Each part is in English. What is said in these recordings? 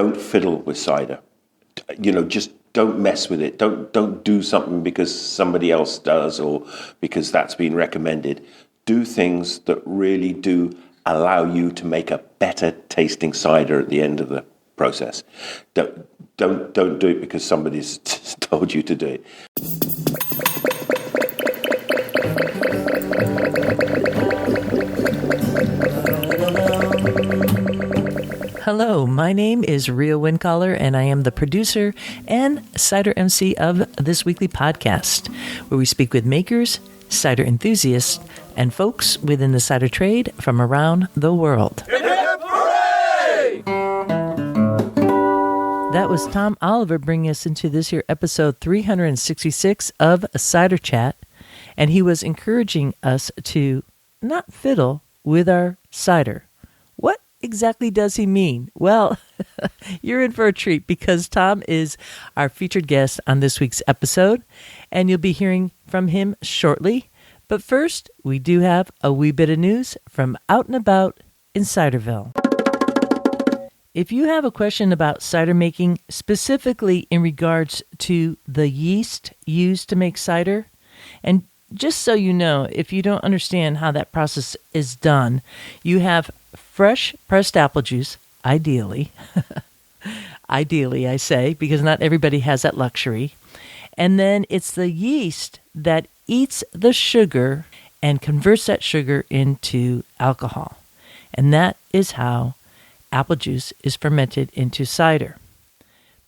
don't fiddle with cider. Just don't mess with it. Don't do something because somebody else does or because that's been recommended. Do things that really do allow you to make a better tasting cider at the end of the process. Don't do it because somebody's told you to do it. Hello, my name is Ria Windcaller, and I am the producer and cider MC of this weekly podcast, where we speak with makers, cider enthusiasts, and folks within the cider trade from around the world. Hip, hip, hooray! That was Tom Oliver bringing us into this here episode 366 of Cider Chat, and he was encouraging us to not fiddle with our cider. What exactly does he mean? Well, you're in for a treat because Tom is our featured guest on this week's episode, and you'll be hearing from him shortly. But first, we do have a wee bit of news from out and about in Ciderville. If you have a question about cider making, specifically in regards to the yeast used to make cider, and just so you know, if you don't understand how that process is done, you have fresh pressed apple juice, ideally. Ideally, I say, because not everybody has that luxury. And then it's the yeast that eats the sugar and converts that sugar into alcohol. And that is how apple juice is fermented into cider.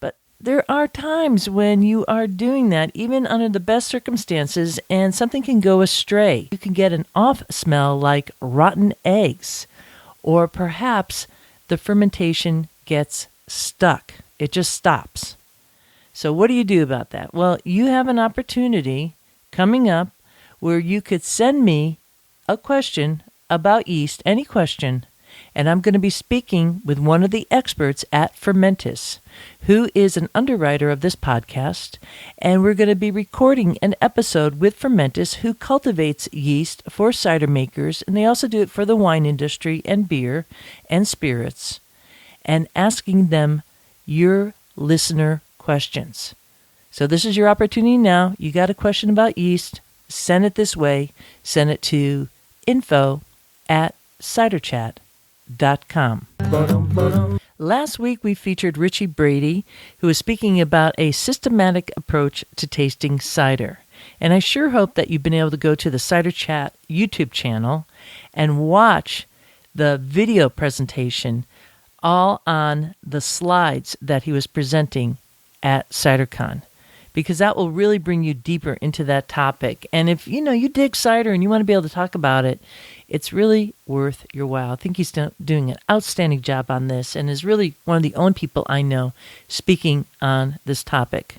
But there are times when you are doing that, even under the best circumstances, and something can go astray. You can get an off smell like rotten eggs, or perhaps the fermentation gets stuck. It just stops. So what do you do about that? Well, you have an opportunity coming up where you could send me a question about yeast, any question, and I'm going to be speaking with one of the experts at Fermentis, who is an underwriter of this podcast, and we're going to be recording an episode with Fermentis, who cultivates yeast for cider makers, and they also do it for the wine industry and beer and spirits, and asking them your listener questions. So this is your opportunity now. You got a question about yeast, send it this way. Send it to info@ciderchat.com. Last week we featured Richie Brady, who was speaking about a systematic approach to tasting cider. And I sure hope that you've been able to go to the Cider Chat YouTube channel and watch the video presentation all on the slides that he was presenting at CiderCon, because that will really bring you deeper into that topic. And if you dig cider and you want to be able to talk about it, it's really worth your while. I think he's doing an outstanding job on this and is really one of the only people I know speaking on this topic.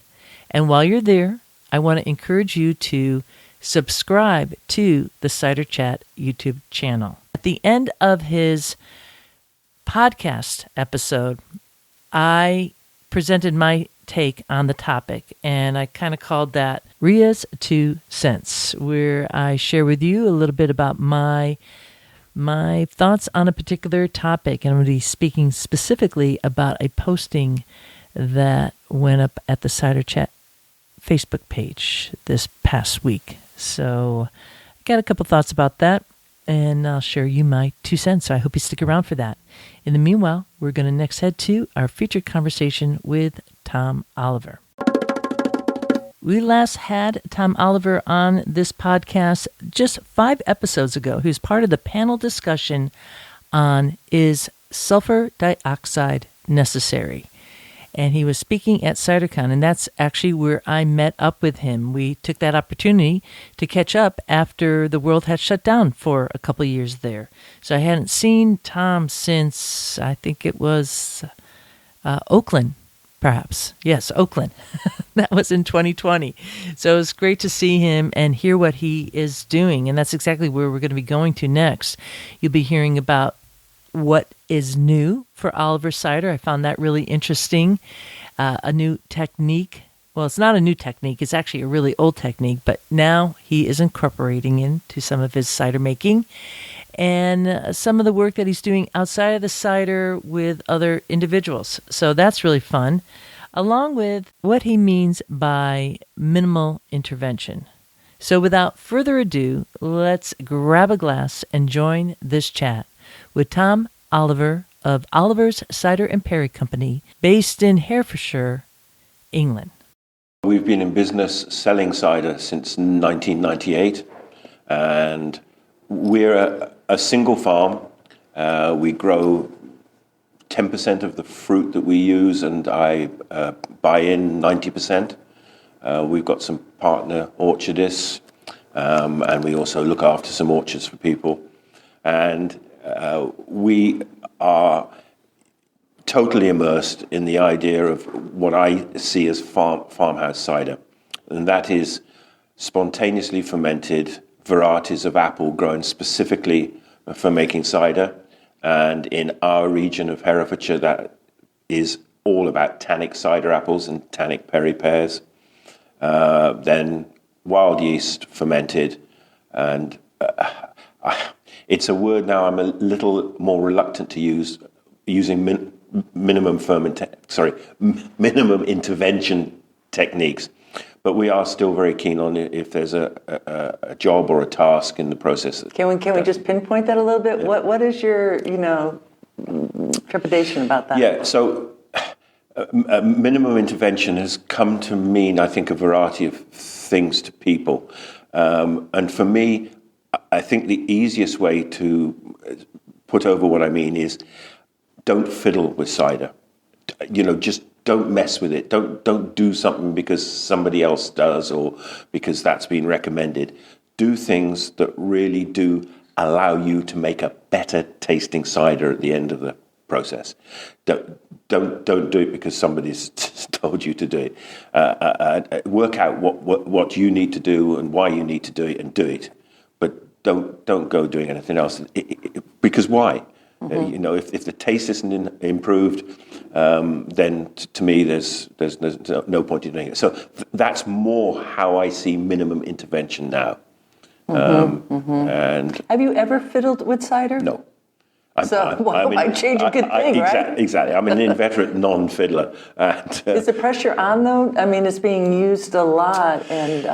And while you're there, I want to encourage you to subscribe to the Cider Chat YouTube channel. At the end of his podcast episode, I presented my take on the topic, and I kind of called that Ria's 2 cents, where I share with you a little bit about my thoughts on a particular topic. And I'm going to be speaking specifically about a posting that went up at the Cider Chat Facebook page this past week. So I got a couple thoughts about that, and I'll share you my 2 cents. So I hope you stick around for that. In the meanwhile, we're going to next head to our featured conversation with Tom Oliver. We last had Tom Oliver on this podcast just 5 episodes ago. He was part of the panel discussion on Is Sulfur Dioxide Necessary? And he was speaking at CiderCon, and that's actually where I met up with him. We took that opportunity to catch up after the world had shut down for a couple of years there. So I hadn't seen Tom since, I think it was Oakland, perhaps. Yes, Oakland. That was in 2020. So it was great to see him and hear what he is doing, and that's exactly where we're going to be going to next. You'll be hearing about what is new for Oliver Cider. I found that really interesting. A new technique. Well, it's not a new technique. It's actually a really old technique, but now he is incorporating into some of his cider making. and some of the work that he's doing outside of the cider with other individuals. So that's really fun, along with what he means by minimal intervention. So without further ado, let's grab a glass and join this chat with Tom Oliver of Oliver's Cider and Perry Company, based in Herefordshire, England. We've been in business selling cider since 1998, and we're a single farm. We grow 10% of the fruit that we use, and I buy in 90%. We've got some partner orchardists, and we also look after some orchards for people. And we are totally immersed in the idea of what I see as farmhouse cider, and that is spontaneously fermented varieties of apple grown specifically for making cider. And in our region of Herefordshire, that is all about Tannic cider apples and Tannic Perry Pears. Then wild yeast fermented, and it's a word now I'm a little more reluctant to use, using minimum intervention techniques. But we are still very keen on it if there's a job or a task in the process. Can we just pinpoint that a little bit? Yeah. What is your trepidation about that? Yeah. So minimum intervention has come to mean, I think, a variety of things to people, and for me, I think the easiest way to put over what I mean is don't fiddle with cider. Just don't mess with it. Don't do something because somebody else does or because that's been recommended. Do things that really do allow you to make a better tasting cider at the end of the process. Don't do it because somebody's told you to do it. Work out what you need to do and why you need to do it, and do it. But don't go doing anything else. Because why? Mm-hmm. If the taste isn't improved, then to me there's no point in doing it. So that's more how I see minimum intervention now. And have you ever fiddled with cider? No. Why change a good thing, right? Exactly. I'm an inveterate non-fiddler. Is the pressure on, though? I mean, it's being used a lot, and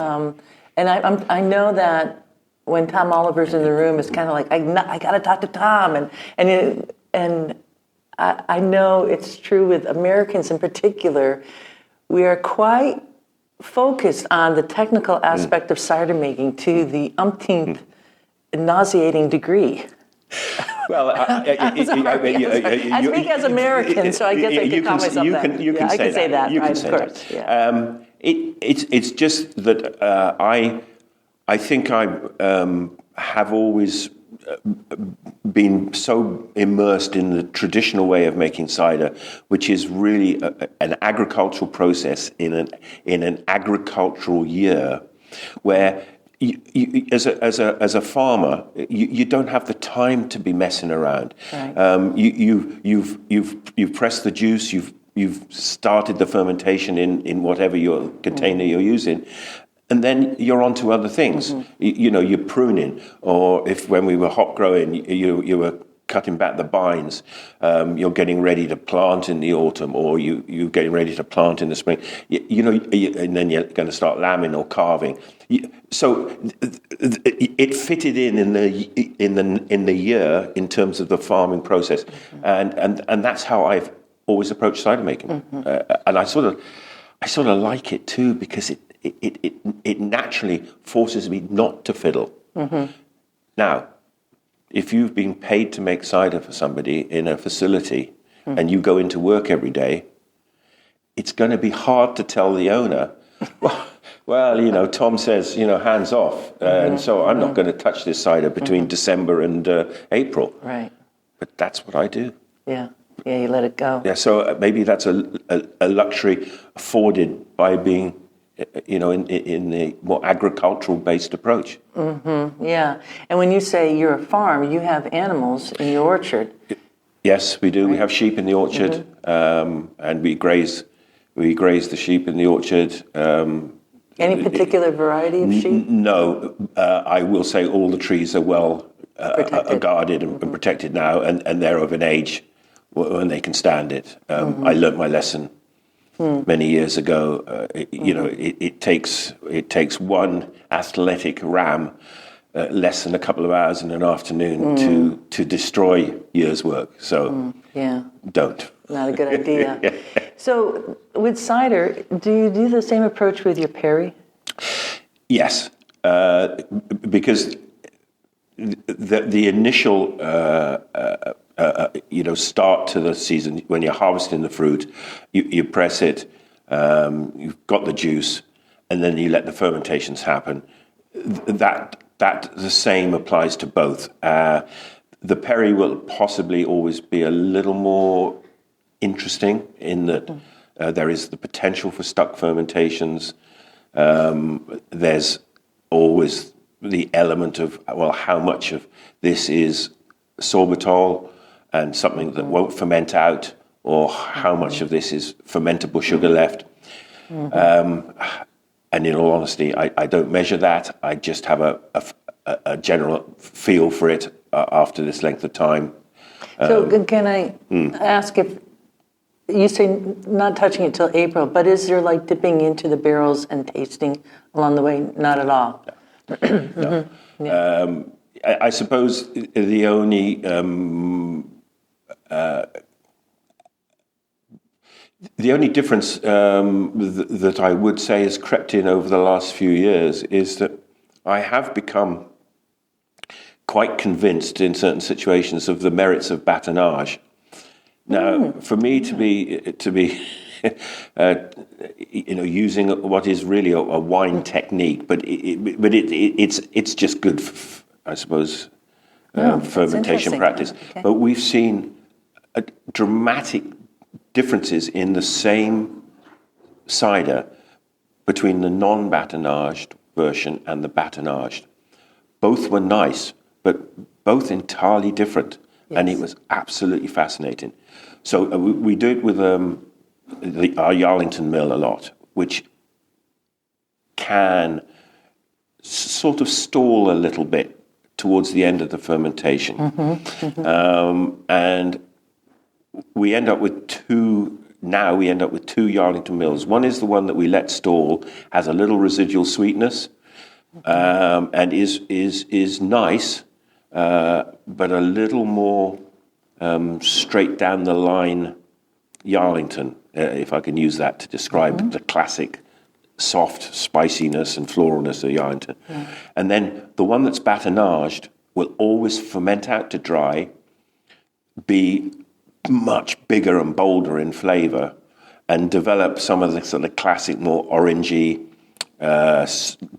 I know that when Tom Oliver's in the room, it's kind of like, I got to talk to Tom, and I know it's true with Americans in particular. We are quite focused on the technical aspect of cider making to the umpteenth nauseating degree. Well, I speak as American, so I guess I can call myself that. You can say that. You can say that. Yeah. It's just that I think I have always been so immersed in the traditional way of making cider, which is really an agricultural process in an agricultural year, where you, as a farmer, you don't have the time to be messing around. Right. You've pressed the juice. You've started the fermentation in whatever your container you're using. And then you're on to other things. Mm-hmm. You're pruning, or if when we were hop growing, you were cutting back the bines. You're getting ready to plant in the autumn, or you're getting ready to plant in the spring. And then you're going to start lambing or carving. So it fitted in the year in terms of the farming process, mm-hmm. and that's how I've always approached cider making. Mm-hmm. And I sort of like it too, because it naturally forces me not to fiddle. Mm-hmm. Now, if you've been paid to make cider for somebody in a facility, mm-hmm. and you go into work every day, it's going to be hard to tell the owner, well, Tom says, hands off, mm-hmm. and so I'm not going to touch this cider between mm-hmm. December and April. Right. But that's what I do. Yeah. Yeah, you let it go. Yeah, so maybe that's a luxury afforded by being, in the more agricultural-based approach. Mm-hmm. Yeah, and when you say you're a farm, you have animals in your orchard. Yes, we do. Right. We have sheep in the orchard, mm-hmm. And we graze the sheep in the orchard. Any particular variety of sheep? No, I will say all the trees are well protected. guarded and protected now, and they're of an age when they can stand it. I learnt my lesson many years ago. It takes one athletic ram less than a couple of hours in an afternoon to destroy years' work. So don't. Not a good idea. So with cider, do you do the same approach with your Perry? Yes, because the initial start to the season, when you're harvesting the fruit, you press it, you've got the juice, and then you let the fermentations happen. That the same applies to both. The Perry will possibly always be a little more interesting in that there is the potential for stuck fermentations. There's always the element of, well, how much of this is sorbitol and something that won't ferment out, or how much of this is fermentable sugar left. And in all honesty, I don't measure that. I just have a general feel for it after this length of time. So can I ask, if you say not touching it till April, but is there like dipping into the barrels and tasting along the way? Not at all. No. I suppose the only difference that I would say has crept in over the last few years is that I have become quite convinced in certain situations of the merits of bâtonnage. Now, for me to be using what is really a wine technique, but it's just good, I suppose, fermentation practice. Okay. But we've seen dramatic differences in the same cider between the non-bâtonnaged version and the bâtonnaged. Both were nice, but both entirely different, and it was absolutely fascinating. So we do it with our Yarlington mill a lot, which can sort of stall a little bit towards the end of the fermentation. And we end up with two Yarlington mills. One is the one that we let stall, has a little residual sweetness, and is nice, but a little more straight down the line Yarlington, if I can use that to describe the classic soft spiciness and floralness of Yarlington. And then the one that's bâtonnaged will always ferment out to dry, be much bigger and bolder in flavour, and develop some of the sort of classic, more orangey,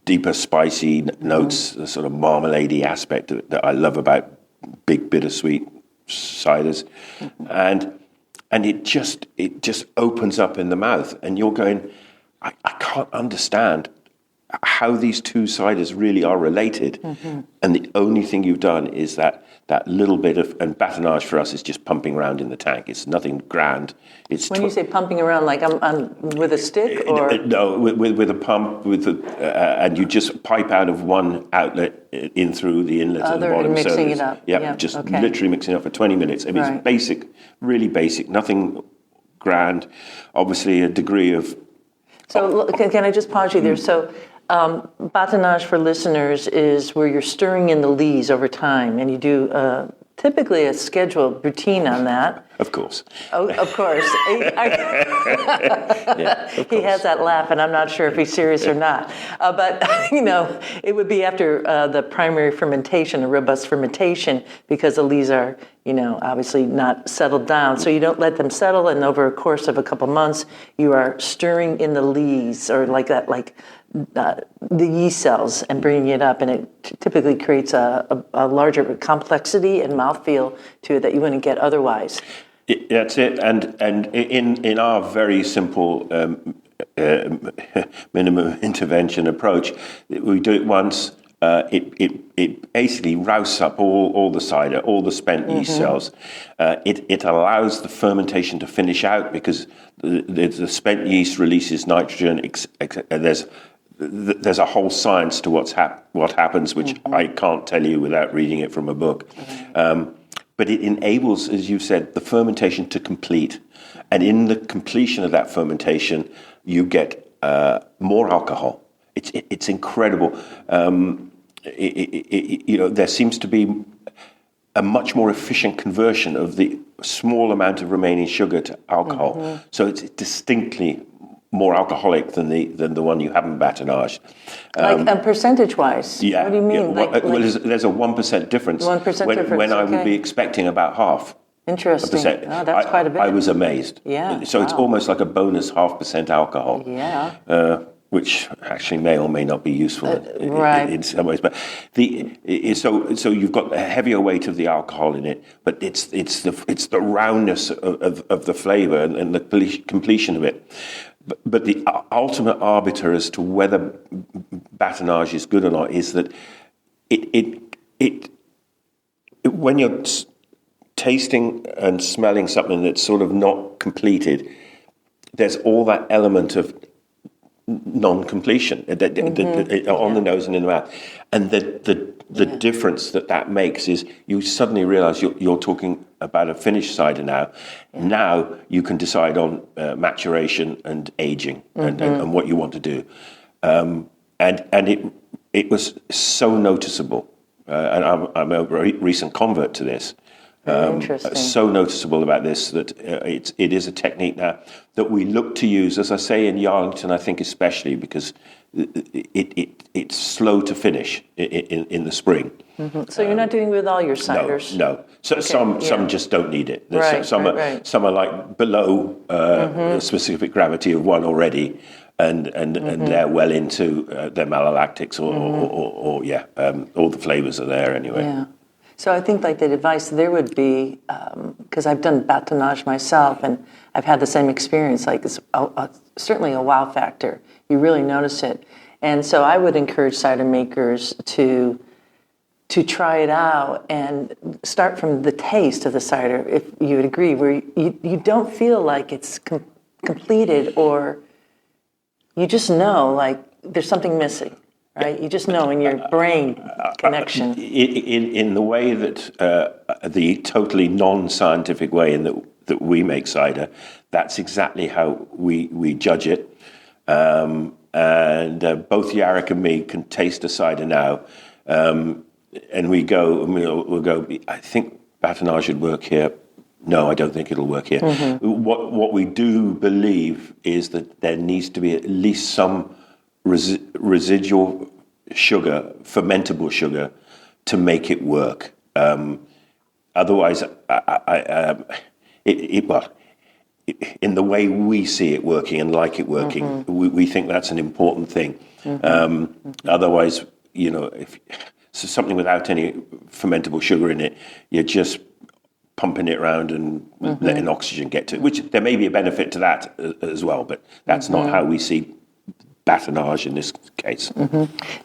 deeper spicy notes, the sort of marmalade-y aspect that I love about big bittersweet ciders. And it just opens up in the mouth, and you're going, I can't understand how these two ciders really are related. And the only thing you've done is that little bit of, and bâtonnage for us is just pumping around in the tank. It's nothing grand. It's when you say pumping around, like I'm with a stick, or no, with a pump, and you just pipe out of one outlet in through the inlet at the bottom. And mixing so it up. Literally mixing it up for 20 minutes. I mean, it's basic, really basic, nothing grand. Obviously, a degree of. So can I just pause you there? So bâtonnage for listeners is where you're stirring in the lees over time, and you do typically a scheduled routine on that. Of course. Oh, of course. He has that laugh, and I'm not sure if he's serious or not. But, it would be after the primary fermentation, a robust fermentation, because the lees are, obviously not settled down. So you don't let them settle, and over a course of a couple months, you are stirring in the lees, or like that, the yeast cells, and bringing it up, and it typically creates a larger complexity and mouthfeel to it that you wouldn't get otherwise. That's it, and in our very simple minimum intervention approach, we do it once. It basically rouses up all the cider, all the spent yeast cells. It allows the fermentation to finish out, because the spent yeast releases nitrogen. There's there's a whole science to what happens, which I can't tell you without reading it from a book. But it enables, as you said, the fermentation to complete. And in the completion of that fermentation, you get more alcohol. It's incredible. There seems to be a much more efficient conversion of the small amount of remaining sugar to alcohol. So it's distinctly more alcoholic than the one you haven't bâtonnaged. Percentage-wise? Yeah. What do you mean? Yeah. There's a 1% difference. 1% difference, when I would be expecting about half. Interesting. Oh, that's quite a bit. I was amazed. Yeah. So it's almost like a bonus 0.5% alcohol. Yeah. Which actually may or may not be useful in some ways, but so you've got a heavier weight of the alcohol in it, but it's the roundness of the flavour and the completion of it. But the ultimate arbiter as to whether bâtonnage is good or not is that it when you're tasting and smelling something that's sort of not completed, there's all that element of non-completion on the nose and in the mouth, and the difference that makes is you suddenly realise you're talking about a finished cider now. Now you can decide on maturation and aging and what you want to do, and it was so noticeable, and I'm a recent convert to this. So noticeable about this that it is a technique now that we look to use, as I say, in Yarlington, I think especially because it's slow to finish in the spring. So you're not doing it with all your ciders? No. So some just don't need it. Some are like below a specific gravity of 1 already, and they're well into their malolactics or all the flavours are there anyway. Yeah. So I think like the advice there would be, because I've done bâtonnage myself and I've had the same experience, like it's certainly a wow factor. You really notice it. And so I would encourage cider makers to try it out and start from the taste of the cider, if you would agree, where you don't feel like it's completed, or you just know like there's something missing. Right, you just know in your brain connection. In the way that the totally non-scientific way in that we make cider, that's exactly how we judge it. And both Yarrick and me can taste a cider now, and we'll go. I think bâtonnage should work here. No, I don't think it'll work here. What we do believe is that there needs to be at least some residual sugar, fermentable sugar, to make it work. Otherwise, in the way we see it working and like it working, we think that's an important thing. Otherwise, if something without any fermentable sugar in it, you're just pumping it around and letting oxygen get to it, which there may be a benefit to that as well, but that's not how we see bâtonnage in this case.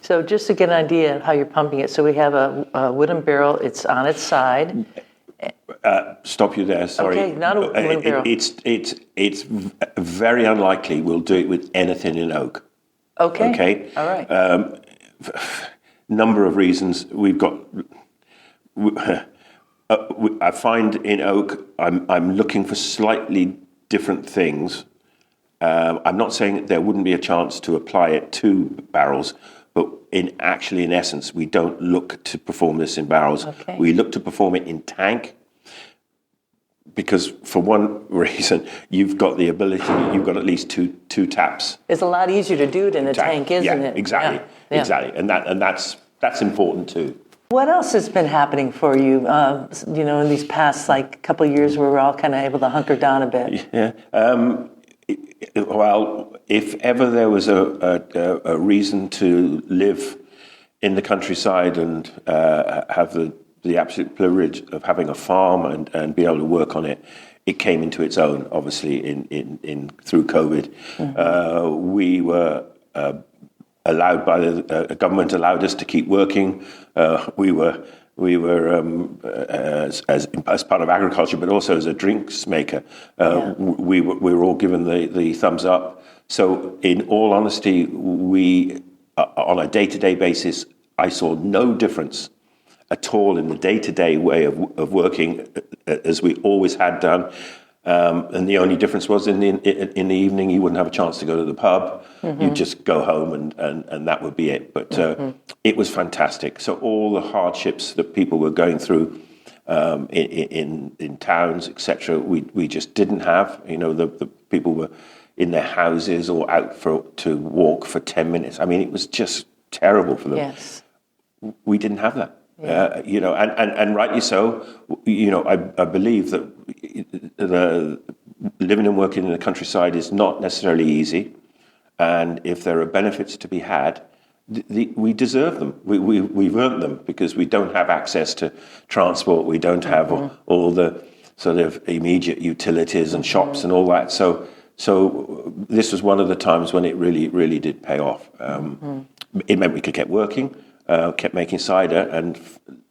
So just to get an idea of how you're pumping it, so we have a wooden barrel, it's on its side. Stop you there, sorry. Okay, not a wooden barrel. It's very unlikely we'll do it with anything in oak. Okay. All right. Number of reasons. We've got... I find in oak, I'm looking for slightly different things. I'm not saying there wouldn't be a chance to apply it to barrels, but in essence, we don't look to perform this in barrels. Okay. We look to perform it in tank, because for one reason, you've got the ability, you've got at least two taps. It's a lot easier to do it in a tank, isn't it? Exactly. Yeah. Exactly, and that's important too. What else has been happening for you, in these past couple of years where we're all kind of able to hunker down a bit? Yeah. Well, if ever there was a reason to live in the countryside and have the absolute privilege of having a farm and be able to work on it, it came into its own. Obviously, in through COVID, we were allowed by the government allowed us to keep working. We were We were as part of agriculture, but also as a drinks maker. We were all given the thumbs up. So, in all honesty, we on a day-to-day basis, I saw no difference at all in the day-to-day way of working as we always had done. And the only difference was in the evening, you wouldn't have a chance to go to the pub. You'd just go home and that would be it. But it was fantastic. So all the hardships that people were going through in towns, etc., we just didn't have. You know, the people were in their houses or out to walk for 10 minutes. I mean, it was just terrible for them. Yes. We didn't have that. You know, and rightly so. You know, I believe that living and working in the countryside is not necessarily easy, and if there are benefits to be had, we deserve them. We've earned them because we don't have access to transport. We don't have all the sort of immediate utilities and shops and all that. So this was one of the times when it really did pay off. It meant we could keep working. Kept making cider, and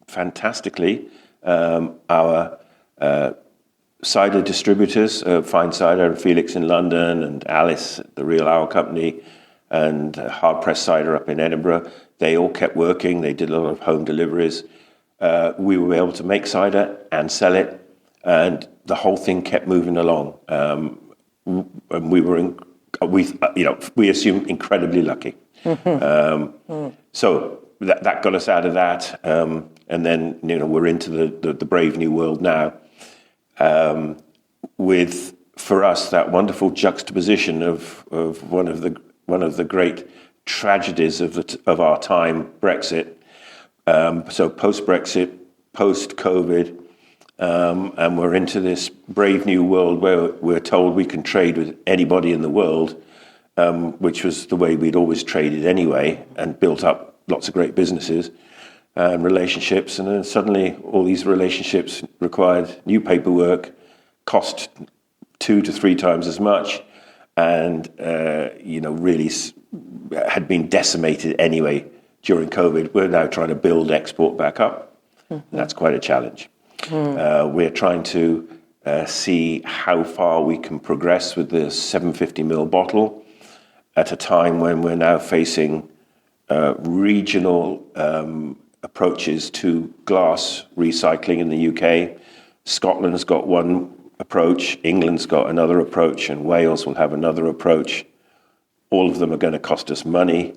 fantastically, our cider distributors, Fine Cider and Felix in London, and Alice at the Real Owl Company, and Hard Press Cider up in Edinburgh, they all kept working. They did a lot of home deliveries. We were able to make cider and sell it, and the whole thing kept moving along. And we assume incredibly lucky. So. That got us out of that, and then we're into the brave new world now. With for us that wonderful juxtaposition of one of the great tragedies of our time, Brexit. So post Brexit, post COVID, and we're into this brave new world where we're told we can trade with anybody in the world, which was the way we'd always traded anyway, and built up lots of great businesses and relationships, and then suddenly all these relationships required new paperwork, cost 2 to 3 times as much, and really had been decimated anyway during COVID. We're now trying to build export back up. That's quite a challenge. We're trying to see how far we can progress with the 750ml bottle at a time when we're now facing regional approaches to glass recycling in the UK. Scotland's got one approach, England's got another approach, and Wales will have another approach. All of them are going to cost us money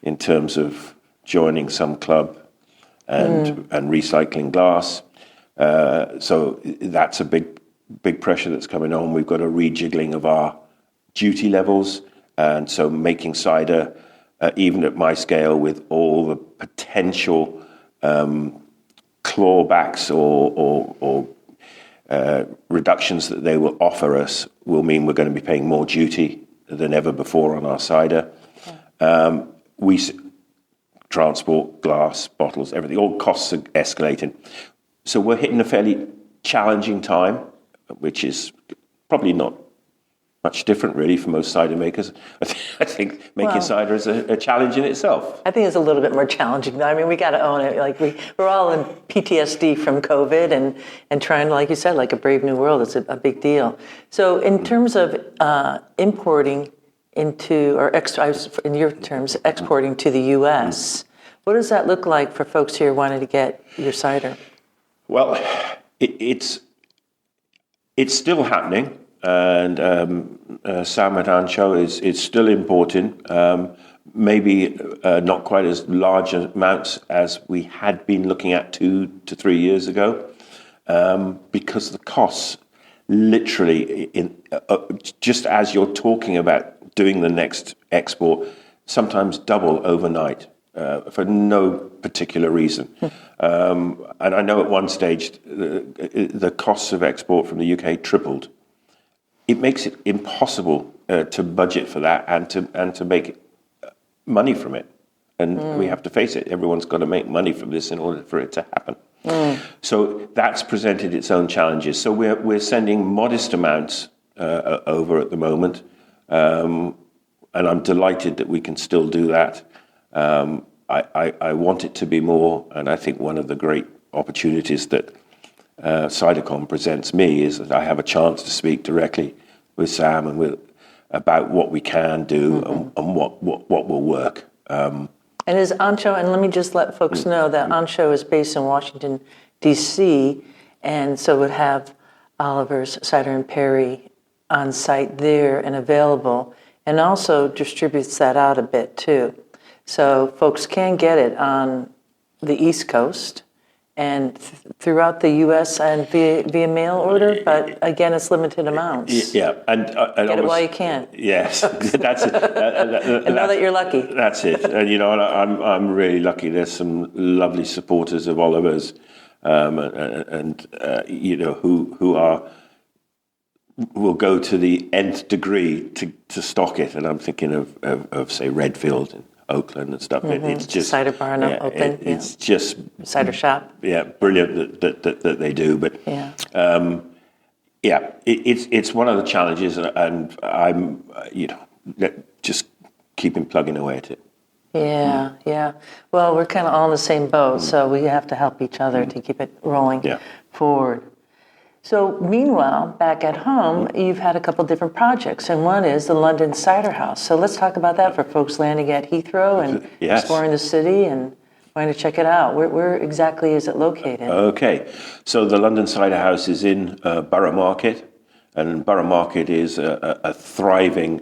in terms of joining some club and recycling glass. So that's a big pressure that's coming on. We've got a rejiggling of our duty levels, and so making cider even at my scale, with all the potential clawbacks or reductions that they will offer us, will mean we're going to be paying more duty than ever before on our cider. We transport, glass, bottles, everything, all costs are escalating. So we're hitting a fairly challenging time, which is probably not much different, really, for most cider makers. I think making cider is a challenge in itself. I think it's a little bit more challenging. I mean, we got to own it. Like we're all in PTSD from COVID and trying to, like you said, like a brave new world. It's a big deal. So in terms of importing into, or in your terms, exporting to the U.S., what does that look like for folks here wanting to get your cider? Well, it's still happening. And Sam at Ancho is still importing, maybe not quite as large amounts as we had been looking at 2 to 3 years ago, because the costs literally, just as you're talking about doing the next export, sometimes double overnight for no particular reason. And I know at one stage the costs of export from the UK tripled. It makes it impossible to budget for that and to make money from it. And we have to face it. Everyone's got to make money from this in order for it to happen. So that's presented its own challenges. So we're sending modest amounts over at the moment, and I'm delighted that we can still do that. I want it to be more, and I think one of the great opportunities that CiderCon presents me is that I have a chance to speak directly with Sam and about what we can do and what will work. And is Ancho, and let me just let folks know that Ancho is based in Washington, D.C., and so would have Oliver's, Cider, and Perry on site there and available, and also distributes that out a bit too. So folks can get it on the East Coast and throughout the U.S. and via mail order, but again, it's limited amounts. Yeah, and get it while you can. Yes, that's it. And know that you're lucky. That's it. And I'm really lucky. There's some lovely supporters of Oliver's, who will go to the nth degree to stock it. And I'm thinking of say Redfield and Oakland and stuff. It's just cider bar in Oakland. It's just cider shop. Yeah, brilliant that they do. But it's one of the challenges, and I'm just keeping plugging away at it. Yeah. Well, we're kind of all in the same boat, so we have to help each other to keep it rolling forward. So meanwhile, back at home, you've had a couple different projects, and one is the London Cider House. So let's talk about that for folks landing at Heathrow and exploring the city and wanting to check it out. Where exactly is it located? Okay, so the London Cider House is in Borough Market, and Borough Market is a thriving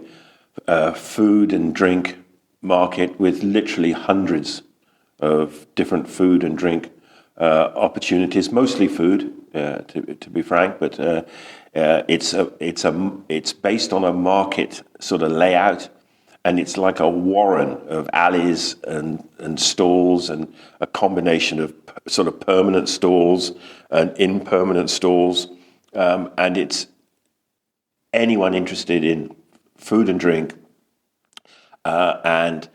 food and drink market with literally hundreds of different food and drink opportunities, mostly food. To be frank, but it's based on a market sort of layout, and it's like a warren of alleys and stalls, and a combination of sort of permanent stalls and impermanent stalls, and it's anyone interested in food and drink, and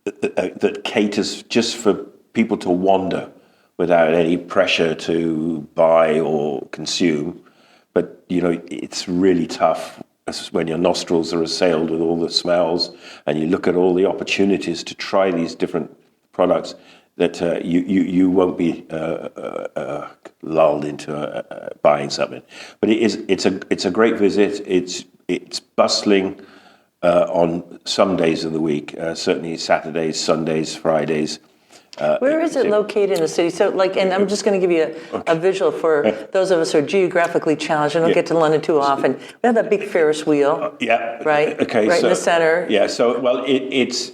that caters just for people to wander without any pressure to buy or consume. But, it's really tough when your nostrils are assailed with all the smells and you look at all the opportunities to try these different products that you won't be lulled into buying something. But it's a great visit. It's bustling on some days of the week, certainly Saturdays, Sundays, Fridays. Where is it located in the city? So, and I'm just going to give you a visual for those of us who are geographically challenged and don't get to London too often. We have that big Ferris wheel. Right. Okay. Right in the center. Yeah. So, well, it's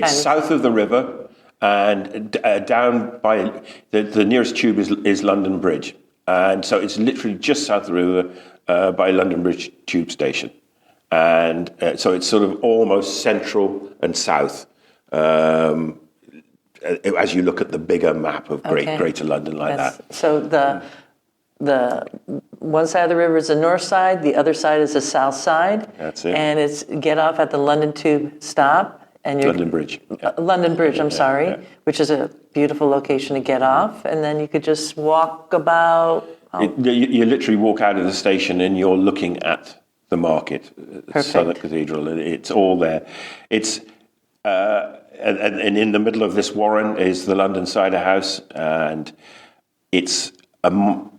south of the river, and down by the nearest tube is London Bridge, and so it's literally just south of the river by London Bridge tube station, and so it's sort of almost central and south. As you look at the bigger map of Greater London that. So the one side of the river is the north side, the other side is the south side. That's it. And it's get off at the London Tube stop. And London Bridge. Yeah. London Bridge, which is a beautiful location to get off. And then you could just walk about... You literally walk out of the station and you're looking at the market, Southwark Cathedral, and it's all there. It's... And in the middle of this warren is the London Cider House, and it's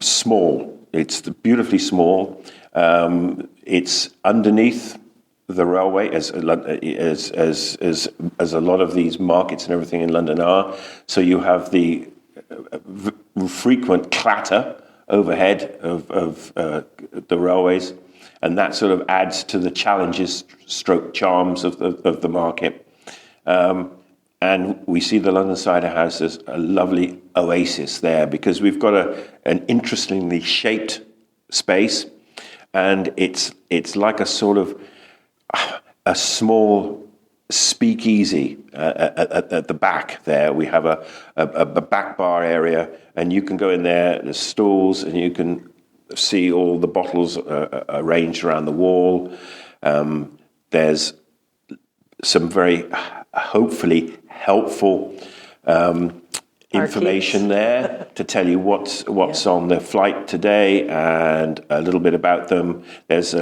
small. It's beautifully small. It's underneath the railway, as a lot of these markets and everything in London are. So you have the frequent clatter overhead of the railways, and that sort of adds to the challenges, stroke charms of the market. And we see the London Cider House as a lovely oasis there because we've got an interestingly shaped space, and it's like a sort of a small speakeasy at the back there. We have a back bar area, and you can go in there. There's stalls, and you can see all the bottles arranged around the wall. There's some very hopefully helpful information there to tell you what's on the flight today and a little bit about them. There's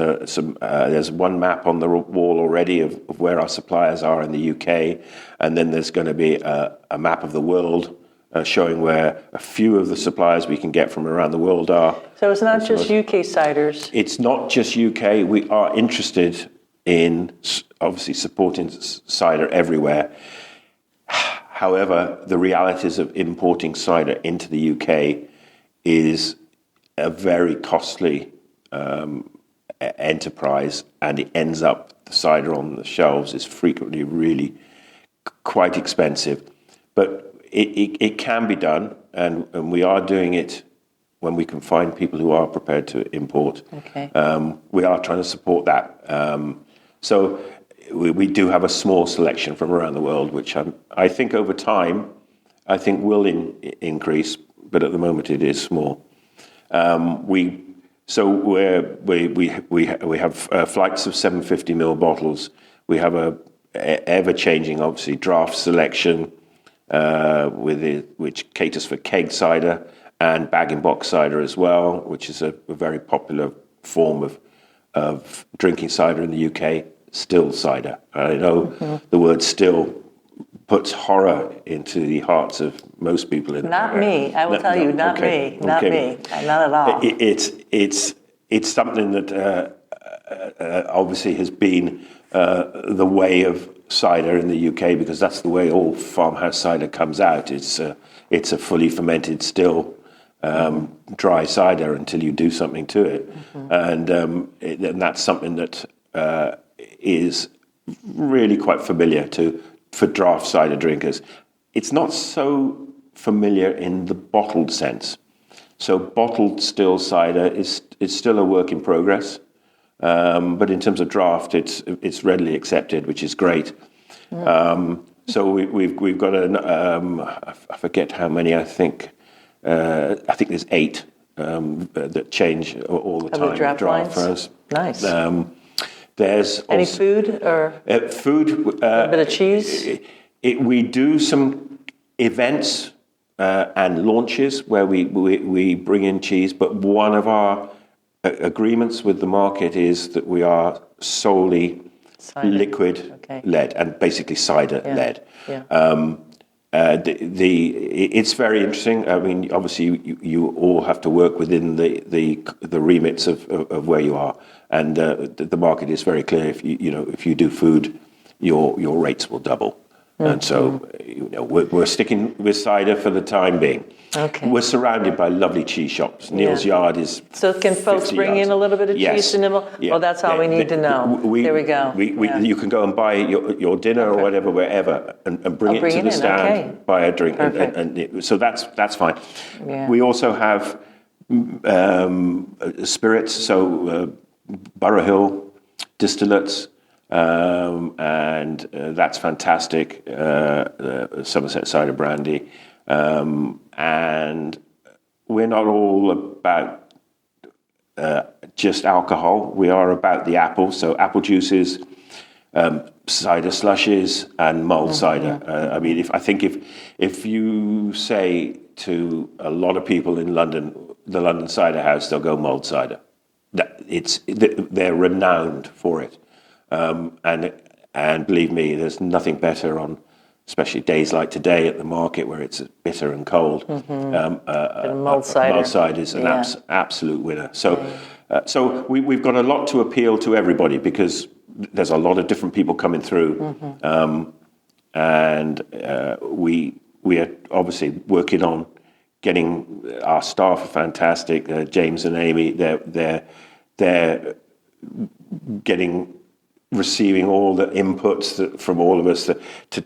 one map on the wall already of where our suppliers are in the UK, and then there's going to be a map of the world showing where a few of the suppliers we can get from around the world are. So it's not just UK ciders. It's not just UK. We are interested in obviously supporting cider everywhere. However, the realities of importing cider into the UK is a very costly enterprise, and it ends up, the cider on the shelves is frequently really quite expensive. But it can be done, and we are doing it when we can find people who are prepared to import. Okay. We are trying to support that. So we do have a small selection from around the world, which I think over time, I think will increase, but at the moment it is small. We have flights of 750ml bottles. We have a ever-changing, obviously, draft selection which caters for keg cider and bag-in-box cider as well, which is a very popular form of drinking cider in the UK. Still cider. I know the word "still" puts horror into the hearts of most people. Not me. I will tell you, not me. Not me. Not at all. It's something that obviously has been the way of cider in the UK, because that's the way all farmhouse cider comes out. It's a fully fermented, still dry cider until you do something to it, and that's something that is really quite familiar for draft cider drinkers. It's not so familiar in the bottled sense. So bottled still cider is still a work in progress, but in terms of draft, it's readily accepted, which is great. So we've got I forget how many. I think there's 8 that change all the time. Draft lines? For us. Nice. There's any also, food or food? A bit of cheese. We do some events and launches where we bring in cheese, but one of our agreements with the market is that we are solely cider. Liquid led, and basically cider led. Yeah. It's very interesting. I mean, obviously, you all have to work within the remits of where you are, and the market is very clear. If you do food, your rates will double. And so, we're sticking with cider for the time being. Okay. We're surrounded by lovely cheese shops. Neil's Yard is. So can folks bring in a little bit of cheese to nibble? Yeah. Well, that's all we need to know. There we go. You can go and buy your dinner or whatever, wherever, and bring it to the stand, buy a drink, and so that's fine. Yeah. We also have spirits, so Borough Hill distillates. And that's fantastic. Somerset cider brandy, and we're not all about just alcohol. We are about the apple, so apple juices, cider slushes, and mulled cider. I mean, if you say to a lot of people in London, the London Cider House, they'll go mulled cider. They're renowned for it. And believe me, there's nothing better on, especially days like today at the market where it's bitter and cold. Mulled cider. Mulled cider is an absolute winner. So we've got a lot to appeal to everybody, because there's a lot of different people coming through, and we are obviously working on getting our staff are fantastic. James and Amy, they're receiving all the inputs from all of us to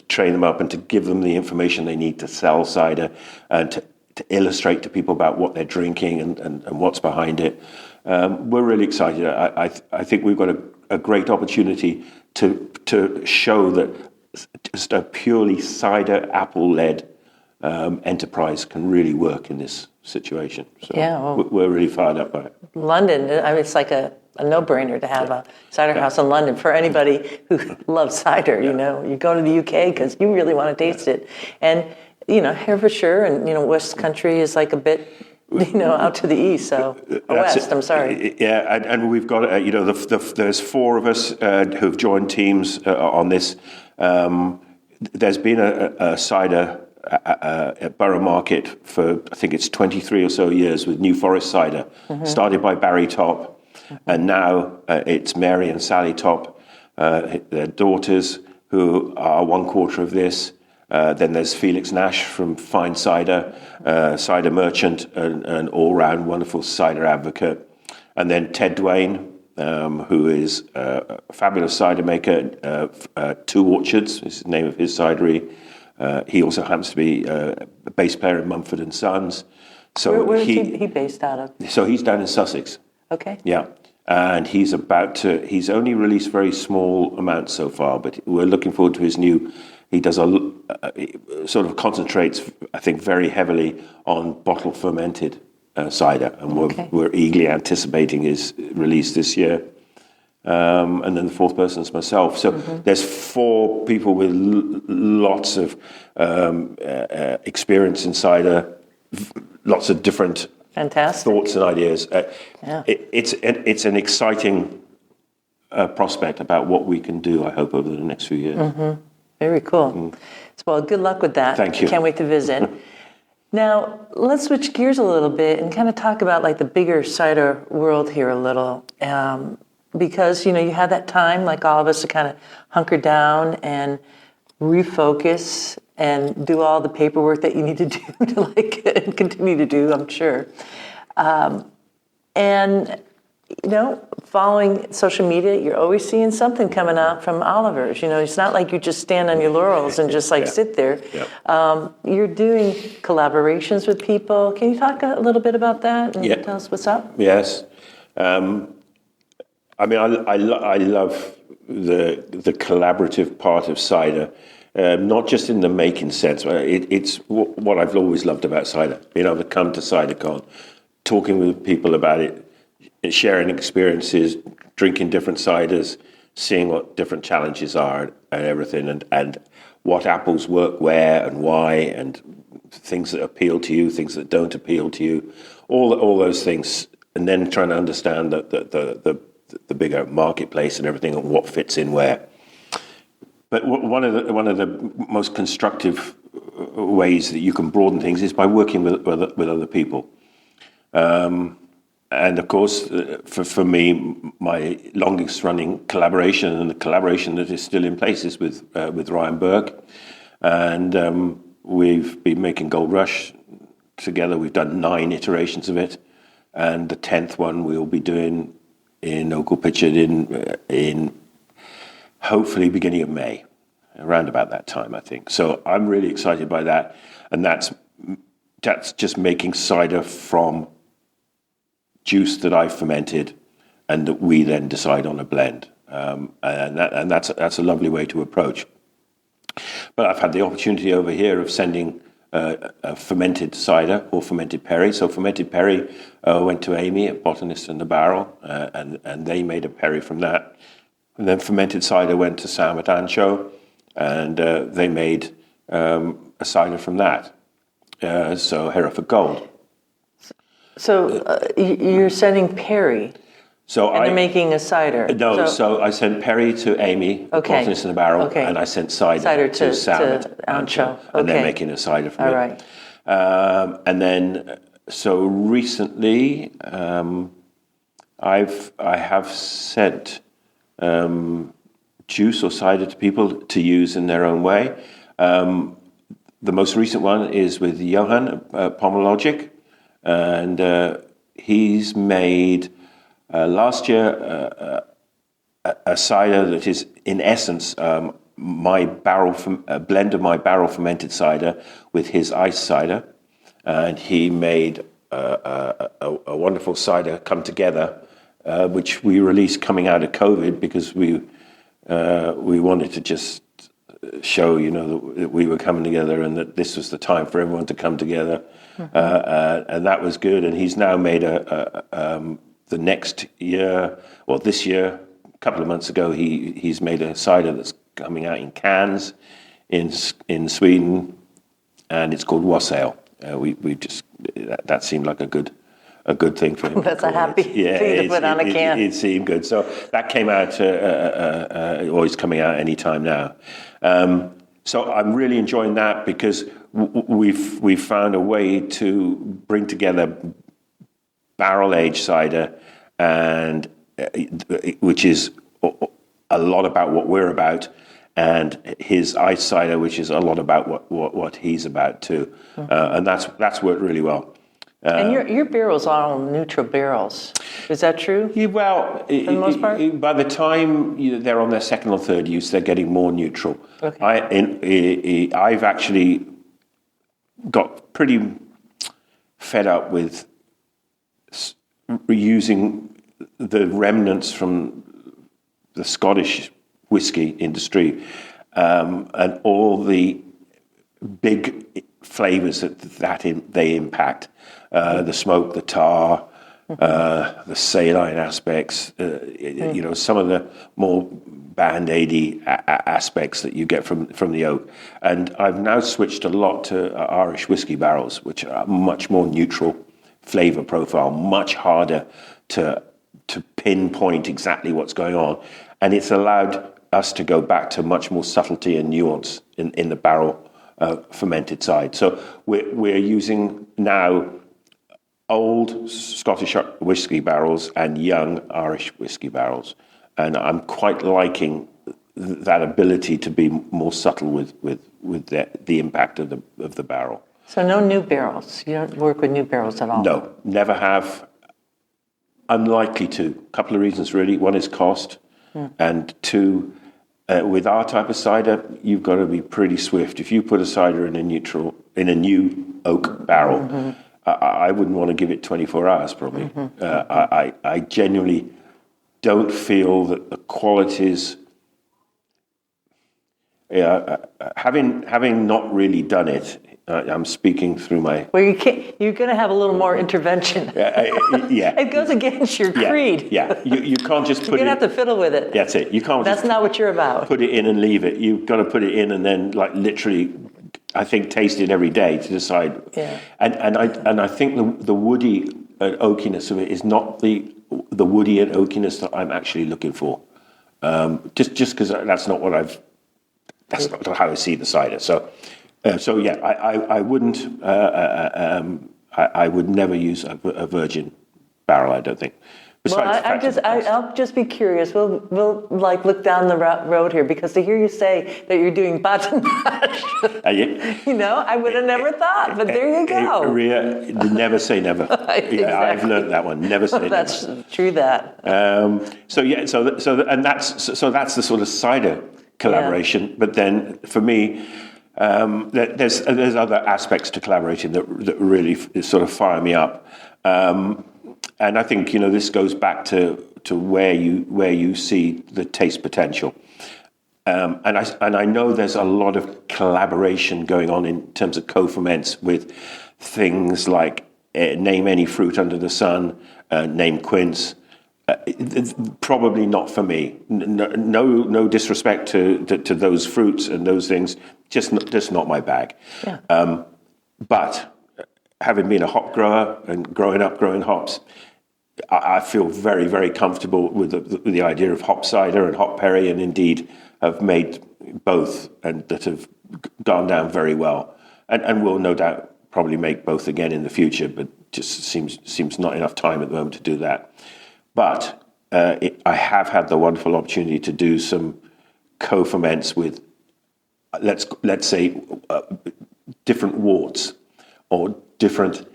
train them up and to give them the information they need to sell cider and to illustrate to people about what they're drinking and what's behind it. We're really excited. I think we've got a great opportunity to show that just a purely cider apple-led enterprise can really work in this situation. So we're really fired up by it. London, I mean, it's like a no-brainer to have a cider house in London for anybody who loves cider. You go to the UK because you really want to taste it, and Herefordshire and West Country is like a bit out to the east, so west. I'm sorry. Yeah, and we've got there's 4 of us who've joined teams on this. There's been a cider at Borough Market for, I think it's 23 or so years with New Forest Cider. Started by Barry Top, and now it's Mary and Sally Top, their daughters, who are one quarter of this. Then there's Felix Nash from Fine Cider, cider merchant, and an all-round wonderful cider advocate. And then Ted Duane, who is a fabulous cider maker, Two Orchards is the name of his cidery. He also happens to be a bass player in Mumford and Sons. So where is he based out of? So he's down in Sussex. Okay. Yeah. And he's he's only released very small amounts so far, but we're looking forward to his new. He does sort of concentrates, I think, very heavily on bottle fermented cider, and we're eagerly anticipating his release this year. And then the fourth person is myself. So there's four people with lots of experience in cider, lots of different thoughts and ideas. It's an exciting prospect about what we can do, I hope, over the next few years. Very cool. Well, good luck with that. Thank you. Can't wait to visit. Now, let's switch gears a little bit and kind of talk about like the bigger cider world here a little. Because, you had that time, like all of us, to kind of hunker down and refocus and do all the paperwork that you need to do to continue to do, I'm sure. And, following social media, you're always seeing something coming out from Oliver's. It's not like you just stand on your laurels and just sit there. Yeah. You're doing collaborations with people. Can you talk a little bit about that and tell us what's up? Yes. I love the collaborative part of cider, not just in the making sense. It's what I've always loved about cider, being able to come to CiderCon, talking with people about it, sharing experiences, drinking different ciders, seeing what different challenges are and everything, and what apples work where and why, and things that appeal to you, things that don't appeal to you, all those things, and then trying to understand the bigger marketplace and everything and what fits in where. But one of the most constructive ways that you can broaden things is by working with other people. And of course, for me, my longest running collaboration, and the collaboration that is still in place, is with Ryan Burke. And we've been making Gold Rush together. We've done 9 iterations of it. And the 10th one we'll be doing in Oakle Pitchard in hopefully beginning of May, around about that time, I think. So I'm really excited by that. And that's just making cider from juice that I've fermented and that we then decide on a blend. And that's a lovely way to approach. But I've had the opportunity over here of sending a fermented cider or fermented perry. So fermented perry went to Amy at Botanist in the Barrel, and they made a perry from that. And then fermented cider went to Sam at Ancho, and they made a cider from that. So Hereford Gold. So you're sending perry, and you're making a cider. No, so I sent perry to Amy, Botanist in the Barrel, and I sent cider to Sam at Ancho, and they're making a cider from it. Right. And then, so recently, I have sent juice or cider to people to use in their own way. The most recent one is with Johan at Pomologic. And he's made last year a cider that is, in essence, my a blend of my barrel fermented cider with his ice cider, and he made a wonderful cider come together, which we released coming out of COVID because we wanted to just show, that we were coming together and that this was the time for everyone to come together. And that was good. And he's now made the next year, or this year, a couple of months ago, he's made a cider that's coming out in cans in Sweden, and it's called Wassail. We just that seemed like a good thing for him. That's a happy thing to put on a can. It seemed good. So that came out, or is coming out any time now. So I'm really enjoying that because we've found a way to bring together barrel aged cider, and which is a lot about what we're about, and his ice cider, which is a lot about what he's about too, and that's worked really well. And your barrels are all neutral barrels. Is that true? Yeah, well, for the most part? by the time they're on their second or third use, they're getting more neutral. Okay. I've actually got pretty fed up with reusing the remnants from the Scottish whiskey industry and all the big flavors that they impact. The smoke, the tar, the saline aspects, some of the more band-aidy aspects that you get from the oak. And I've now switched a lot to Irish whiskey barrels, which are much more neutral flavor profile, much harder to pinpoint exactly what's going on. And it's allowed us to go back to much more subtlety and nuance in the barrel fermented side. So we're using now old Scottish whiskey barrels and young Irish whiskey barrels, and I'm quite liking that ability to be more subtle with the impact of the barrel. So no new barrels. You don't work with new barrels at all. No, never have. Unlikely to. A couple of reasons really. One is cost, and two, with our type of cider, you've got to be pretty swift. If you put a cider in a new oak barrel, I wouldn't want to give it 24 hours probably. I genuinely don't feel that the qualities, having not really done it, I'm speaking through my... Well, you're going to have a little more intervention. Yeah. It goes against your creed. Yeah. You can't just put it... You're going to have to fiddle with it. That's it. You can't That's not what you're about. Put it in and leave it. You've got to put it in and then literally, I think, taste it every day to decide. Yeah. And I think the woody and oakiness of it is not the woody and oakiness that I'm actually looking for. Just because that's not how I see the cider. So yeah, I wouldn't. I would never use a virgin barrel. I don't think. Besides, I'll just be curious. We'll look down the road here, because to hear you say that you're doing bâtonnage, I would have never thought. But there you go. Ria, never say never. Exactly. I've learned that one. Never say never. That's true. That. That's the sort of cider collaboration. Yeah. But then for me, there's other aspects to collaborating that really sort of fire me up. And I think this goes back to where you see the taste potential, and I know there's a lot of collaboration going on in terms of co-ferments with things like name any fruit under the sun, name quince. Probably not for me. No disrespect to those fruits and those things. Just not my bag. Yeah. But having been a hop grower and growing up growing hops, I feel very, very comfortable with the idea of hop cider and hop perry, and indeed have made both, and that have gone down very well, and will no doubt probably make both again in the future, but just seems not enough time at the moment to do that. But I have had the wonderful opportunity to do some co-ferments with, let's say, different worts or different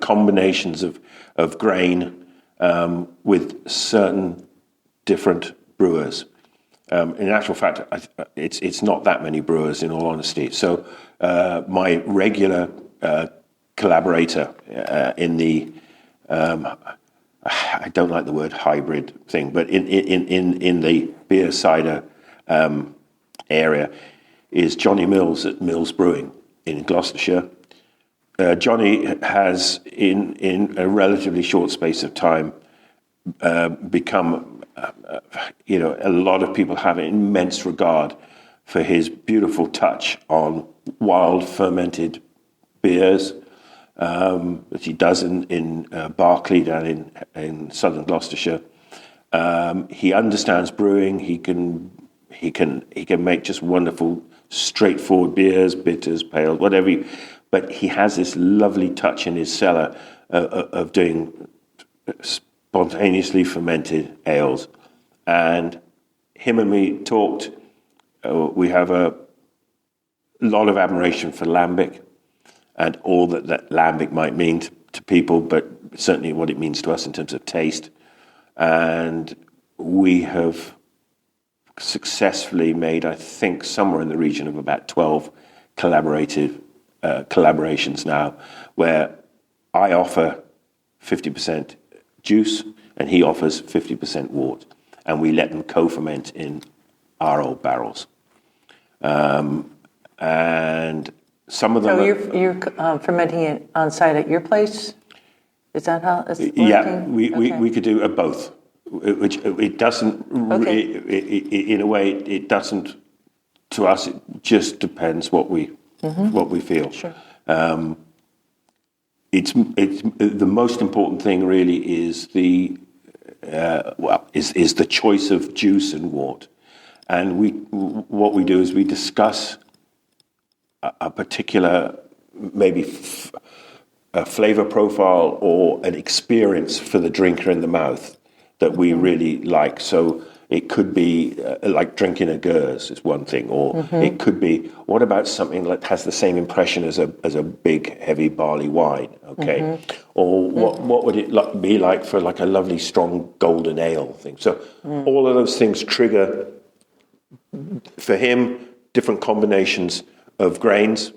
combinations of grain with certain different brewers. In actual fact, it's not that many brewers, in all honesty. So my regular collaborator in the I don't like the word hybrid thing, but in the beer cider area is Johnny Mills at Mills Brewing in Gloucestershire. Johnny has, in a relatively short space of time, become, a lot of people have an immense regard for his beautiful touch on wild fermented beers that he does in Barclay down in southern Gloucestershire. He understands brewing. He can make just wonderful straightforward beers, bitters, pales, whatever. But he has this lovely touch in his cellar of doing spontaneously fermented ales. And him and me talked. We have a lot of admiration for lambic and all that lambic might mean to people, but certainly what it means to us in terms of taste. And we have successfully made, I think, somewhere in the region of about 12 collaborations now, where I offer 50% juice and he offers 50% wort, and we let them co-ferment in our old barrels. And some of them... So you're fermenting it on site at your place? Is that how it's working? Yeah, we could do both. Which it doesn't, in a way, it doesn't, to us, it just depends what we feel. Sure. It's the most important thing really is the choice of juice and wort. And what we do is we discuss a particular, maybe a flavor profile or an experience for the drinker in the mouth that we really like. So it could be like drinking a Gers is one thing, or it could be, what about something that has the same impression as a big, heavy barley wine, okay? Or what would it be like for like a lovely, strong golden ale thing? So all of those things trigger, for him, different combinations of grains,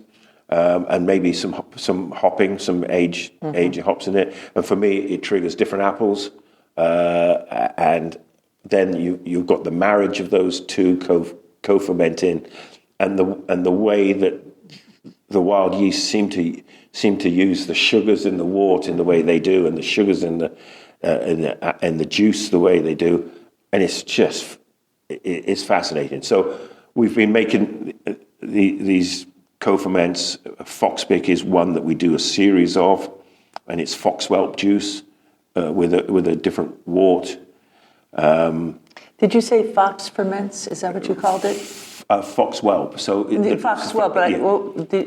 and maybe some hopping, some age hops in it. And for me, it triggers different apples, and then you've got the marriage of those two co-fermenting, and the way that the wild yeast seem to use the sugars in the wort in the way they do, and the sugars in the juice the way they do, and it's fascinating. So we've been making these co-ferments. Foxbick is one that we do a series of, and it's foxwhelp juice with a different wort. Did you say fox ferments? Is that what you called it? Foxwhelp. So foxwhelp, but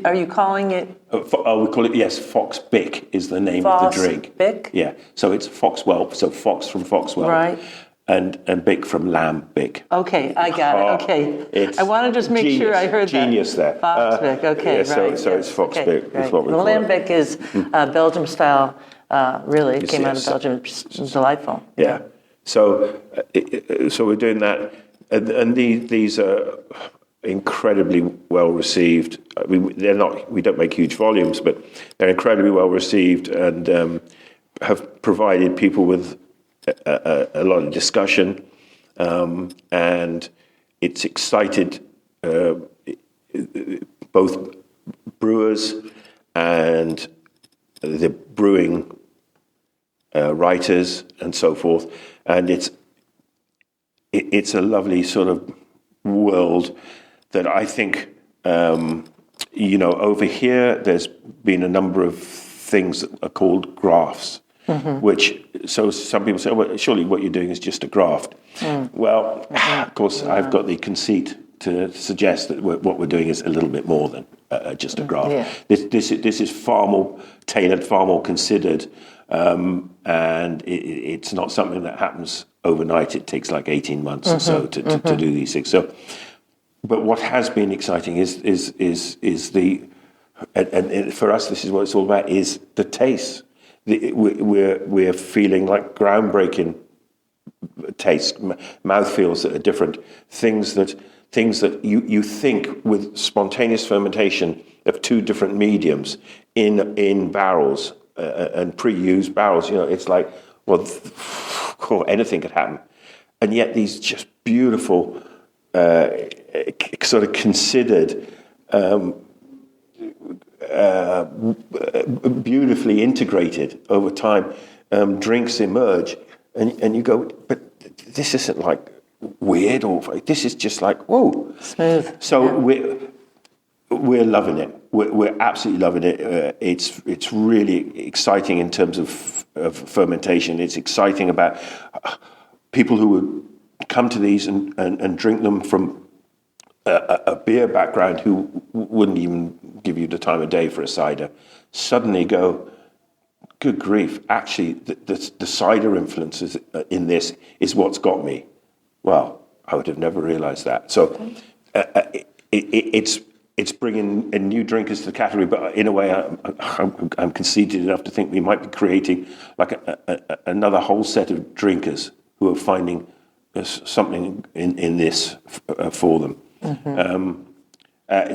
are you calling it? We call it, yes. Foxbick is the name of the drink. Foxbick. Yeah. So it's foxwhelp. So fox from foxwhelp. Right. And bick from lamb bick. Okay, I got it. Okay, I want to just make sure I heard genius that. Genius there. Foxbick. Okay, yeah, right. So it's foxbick. Okay, Is right. what we Well, call lambic is Belgium style. Really, it came out of yes. Belgium. It's delightful. Yeah. So we're doing that, and these are incredibly well received. We don't make huge volumes, but they're incredibly well received, and have provided people with a lot of discussion, and it's excited both brewers and the brewing writers and so forth, and it's a lovely sort of world that I think over here there's been a number of things that are called grafts. Which, so some people say, well, surely what you're doing is just a graft. Well, of course, I've got the conceit to suggest that what we're doing is a little bit more than just a graft. Yeah. This is far more tailored, far more considered, and it's not something that happens overnight. It takes like 18 months or so to do these things. So, but what has been exciting is the, and for us, this is what it's all about, is the taste. We're feeling like groundbreaking taste, mouthfeels that are different, things that you think with spontaneous fermentation of two different mediums in barrels and pre-used barrels. It's like, well, anything could happen, and yet these just beautiful, sort of considered. Beautifully integrated over time, drinks emerge, and you go, but this isn't like weird, or this is just like, whoa, smooth. So we're loving it. We're absolutely loving it. It's really exciting in terms of fermentation. It's exciting about people who would come to these and drink them from a beer background who wouldn't even give you the time of day for a cider suddenly go, good grief, actually the cider influences in this is what's got me. Well, I would have never realized that. So it's bringing in new drinkers to the category, but in a way I'm conceited enough to think we might be creating like another whole set of drinkers who are finding something in this for them.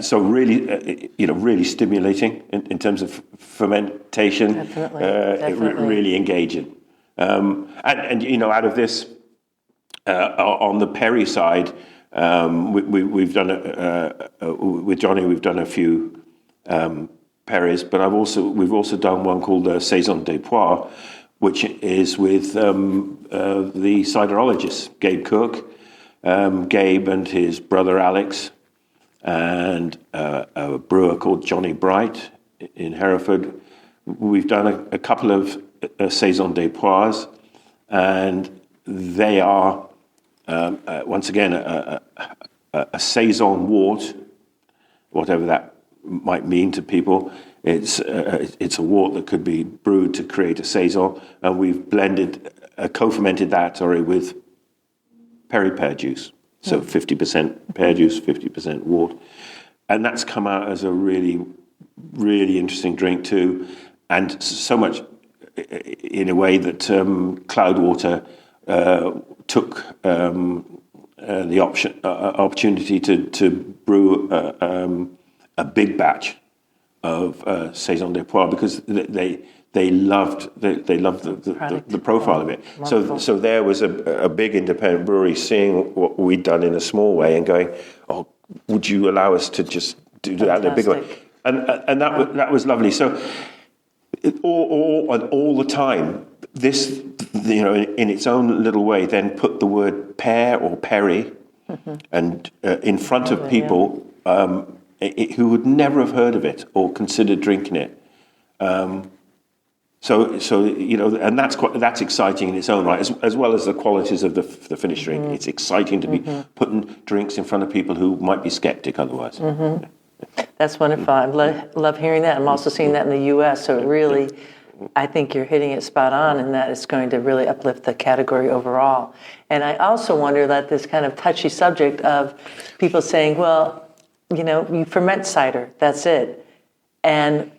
So really, really stimulating in terms of fermentation. Definitely. Really engaging. And out of this, on the Perry side, we've done with Johnny. We've done a few Perrys, but we've also done one called Saison des Pois, which is with the ciderologist Gabe Cook, Gabe and his brother Alex, and a brewer called Johnny Bright in Hereford. We've done a couple of Saison des Pois, and they are once again a saison wort, whatever that might mean to people. It's a wort that could be brewed to create a saison, and we've blended, co-fermented that with Perry pear juice. So 50% pear juice, 50% wort. And that's come out as a really, really interesting drink too. And so much in a way that Cloudwater took the opportunity to brew a big batch of Saison des Pois because they loved the profile of it. So there was a big independent brewery seeing what we'd done in a small way and going, oh, would you allow us to just do that in a big way? And that was lovely. So all the time, this in its own little way then put the word pear or Perry and in front of people who would never have heard of it or considered drinking it. So and that's exciting in its own right, as well as the qualities of the finished drink. It's exciting to be putting drinks in front of people who might be skeptic otherwise. That's wonderful. I love hearing that. I'm also seeing that in the U.S. So it really, I think you're hitting it spot on, and that it's going to really uplift the category overall. And I also wonder that this kind of touchy subject of people saying, well, you ferment cider, that's it, and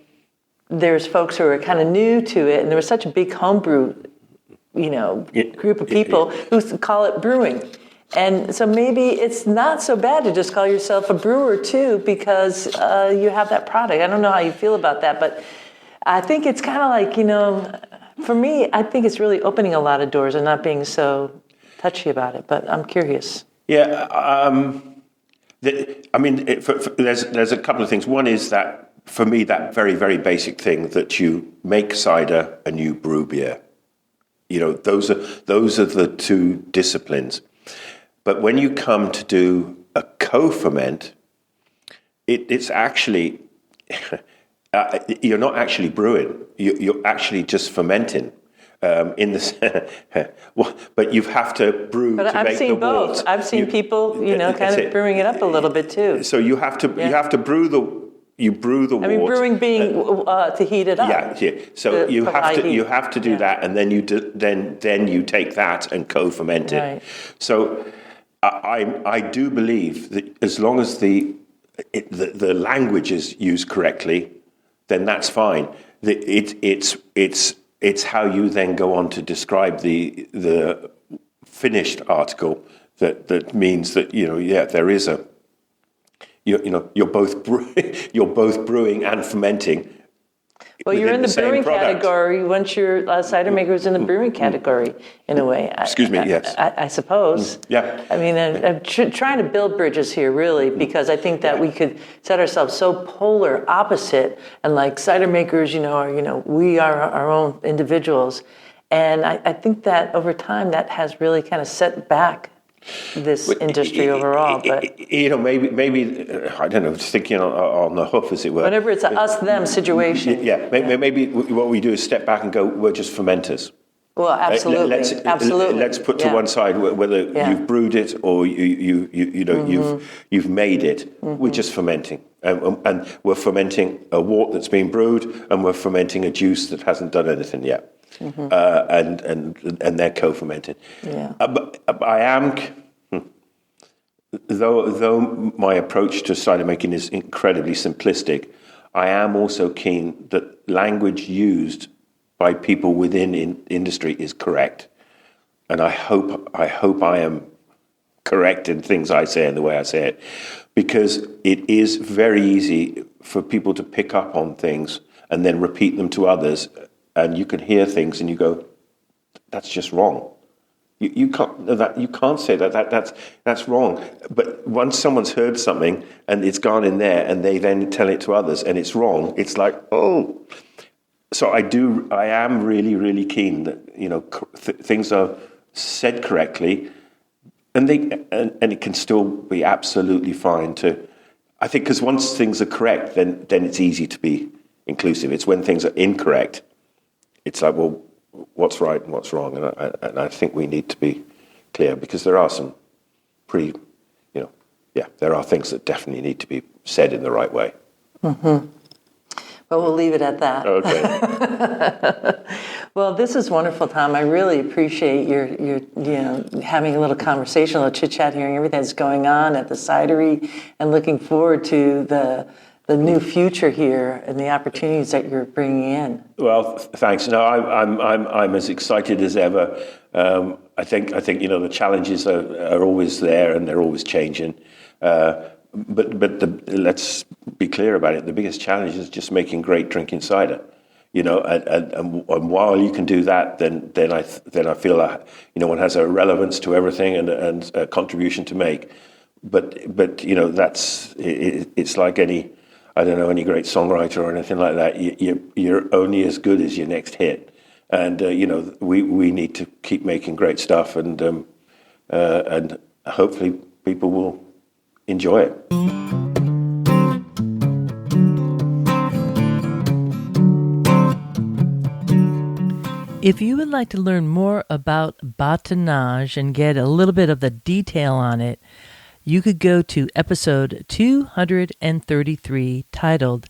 there's folks who are kind of new to it, and there was such a big homebrew, group of people who call it brewing. And so maybe it's not so bad to just call yourself a brewer too, because you have that product. I don't know how you feel about that, but I think it's kind of like, for me, I think it's really opening a lot of doors and not being so touchy about it, but I'm curious. Yeah, there's a couple of things. One is that, for me, that very, very basic thing that you make cider and you brew beer. Those are the two disciplines. But when you come to do a co-ferment, it's actually you're not actually brewing. You're actually just fermenting. But you have to brew to make the wort. But I've seen both. I've seen people, kind of brewing it up a little bit too. So you have to brew the. You brew the wort. I mean, brewing being to heat it up. Yeah. So you have to do that, and then you take that and co-ferment it. Right. So I do believe that as long as the language is used correctly, then that's fine. It's how you then go on to describe the finished article that means that there is a. You're both brewing and fermenting. Well, you're in the brewing category once you're cider makers in the brewing category, in a way. Excuse me, yes. I suppose. Yeah. I mean, I'm trying to build bridges here, really, because I think that we could set ourselves so polar opposite, and like cider makers, we are our own individuals, and I think that over time that has really kind of set back this industry overall, but maybe I don't know. Just thinking on the hoof, as it were. Whenever it's a us-them situation. Maybe what we do is step back and go, we're just fermenters. Well, absolutely. Let's put to one side whether you've brewed it or you've made it. We're just fermenting, and we're fermenting a wort that's been brewed, and we're fermenting a juice that hasn't done anything yet, and they're co-fermented. Yeah. But I am, though my approach to cider making is incredibly simplistic, I am also keen that language used by people within industry is correct, and I hope I am correct in things I say and the way I say it, because it is very easy for people to pick up on things and then repeat them to others, and you can hear things and you go, "That's just wrong." You can't say that. That's wrong. But once someone's heard something and it's gone in there, and they then tell it to others and it's wrong, it's like, oh. So I am really, really keen that things are said correctly, and it can still be absolutely fine to. I think because once things are correct, then it's easy to be inclusive. It's when things are incorrect, it's like, well, what's right and what's wrong, and I think we need to be clear, because there are some there are things that definitely need to be said in the right way. Mm-hmm. But we'll leave it at that. Okay. Well, this is wonderful, Tom. I really appreciate your having a little conversation, a little chit-chat, hearing everything that's going on at the cidery, and looking forward to the new future here and the opportunities that you're bringing in. Well, thanks. No, I'm as excited as ever. I think the challenges are always there, and they're always changing. But let's be clear about it. The biggest challenge is just making great drinking cider, and while you can do that, then I feel one has a relevance to everything and a contribution to make. But it's like any great songwriter or anything like that. You're only as good as your next hit, and we need to keep making great stuff, and hopefully people will enjoy it. If you would like to learn more about bâtonnage and get a little bit of the detail on it, you could go to episode 233 titled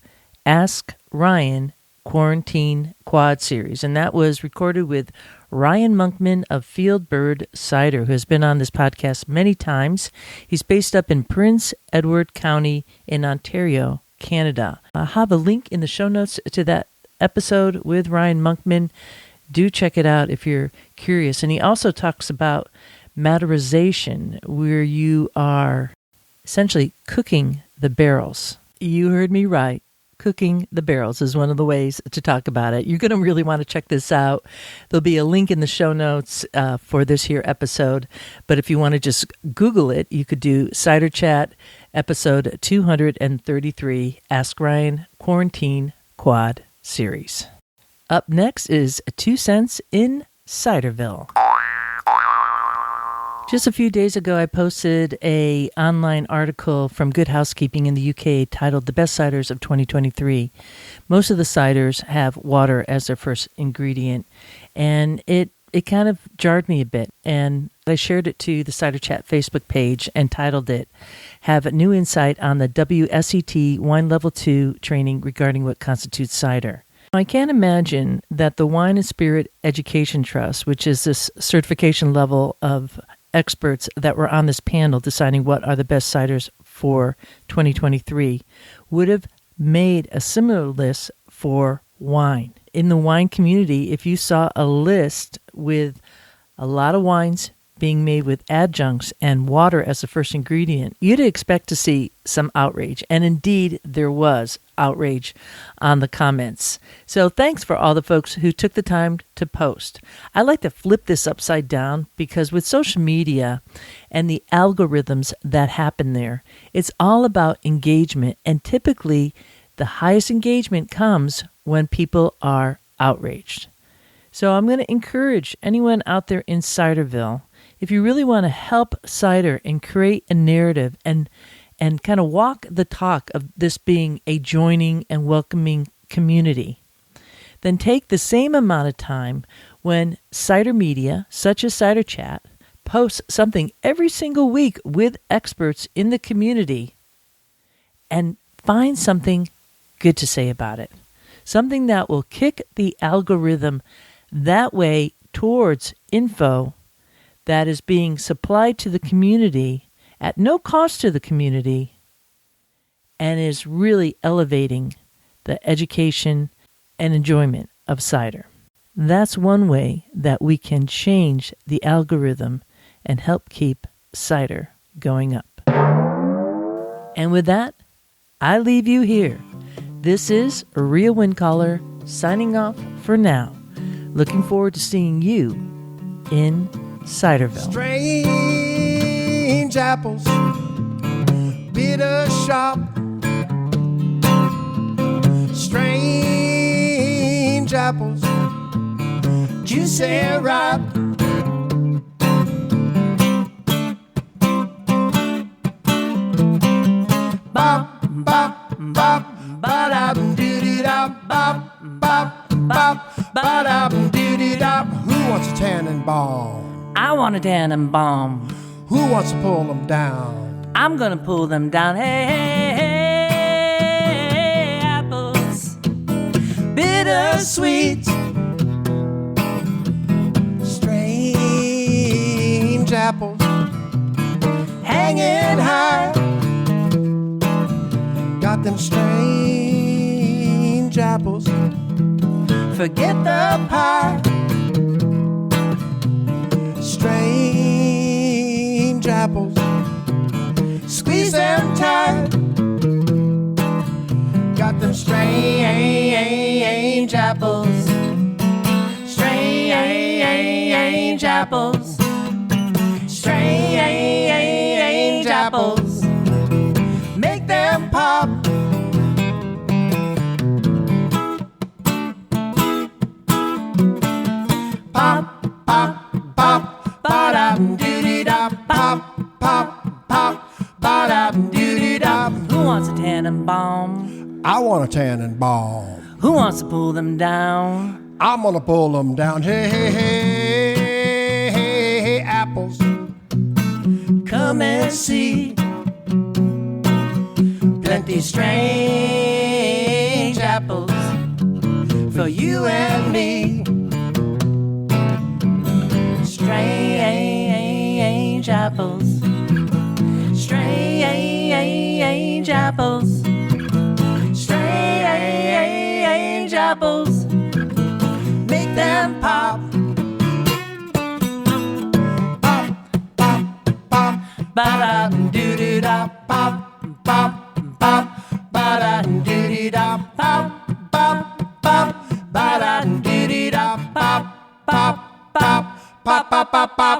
Ask Ryan Quarantine Quad Series, and that was recorded with Ryan Monkman of Fieldbird Cider, who has been on this podcast many times. He's based up in Prince Edward County in Ontario, Canada. I'll have a link in the show notes to that episode with Ryan Monkman. Do check it out if you're curious. And he also talks about maderization, where you are essentially cooking the barrels. You heard me right. Cooking the barrels is one of the ways to talk about it. You're going to really want to check this out. There'll be a link in the show notes for this here episode. But if you want to just Google it, you could do Cider Chat, episode 233, Ask Ryan Quarantine Quad Series. Up next is 2 Cents in Ciderville. Just a few days ago, I posted an online article from Good Housekeeping in the UK titled The Best Ciders of 2023. Most of the ciders have water as their first ingredient, and it kind of jarred me a bit. And I shared it to the Cider Chat Facebook page and titled it, Have New Insight on the WSET Wine Level 2 Training Regarding What Constitutes Cider. I can't imagine that the Wine and Spirit Education Trust, which is this certification level of experts that were on this panel deciding what are the best ciders for 2023, would have made a similar list for wine. In the wine community, if you saw a list with a lot of wines being made with adjuncts and water as the first ingredient, you'd expect to see some outrage. And indeed, there was outrage on the comments. So thanks for all the folks who took the time to post. I like to flip this upside down because with social media and the algorithms that happen there, it's all about engagement. And typically, the highest engagement comes when people are outraged. So I'm going to encourage anyone out there in Ciderville, if you really want to help cider and create a narrative and kind of walk the talk of this being a joining and welcoming community, then take the same amount of time when cider media, such as Cider Chat, posts something every single week with experts in the community and find something good to say about it. Something that will kick the algorithm that way towards info that is being supplied to the community at no cost to the community and is really elevating the education and enjoyment of cider. That's one way that we can change the algorithm and help keep cider going up. And with that, I leave you here. This is Ria Windcaller signing off for now. Looking forward to seeing you in Ciderville. Strange apples, bitter sharp. Strange apples, juicy ripe. Bop, bop, bop, ba-da-doo-dee-da, bop, bop, bop, ba-da-doo-dee-da. Who wants a tannenbaum? I want a tannenbaum. Who wants to pull them down? I'm gonna pull them down. Hey, hey, hey, apples, bittersweet. Strange apples, hanging high. Got them strange apples. Forget the pie. Strange apples, squeeze them tight. Got them strange apples. Strange apples. Strange apples. Make them pop. Pop, pop, pop, ba-da-doo-dee-da, pop, pop, pop, ba-da-doo-dee-da. Who wants a tannenbaum? I want a tannenbaum. Who wants to pull them down? I'm gonna pull them down. Hey, hey, hey, hey, hey, apples. Come and see. Plenty strange apples for you and me. Strange apples. Strange apples. Strange apples. Make them pop. Pop, pop, pop. Ba-da-doo-doo-da. Pop, pop, pop. Ba-da-doo-dee-da. Pop, pop, pop. Ba-da-doo-dee-da. Pop, pop, pop. Pop, pop, pop, pop.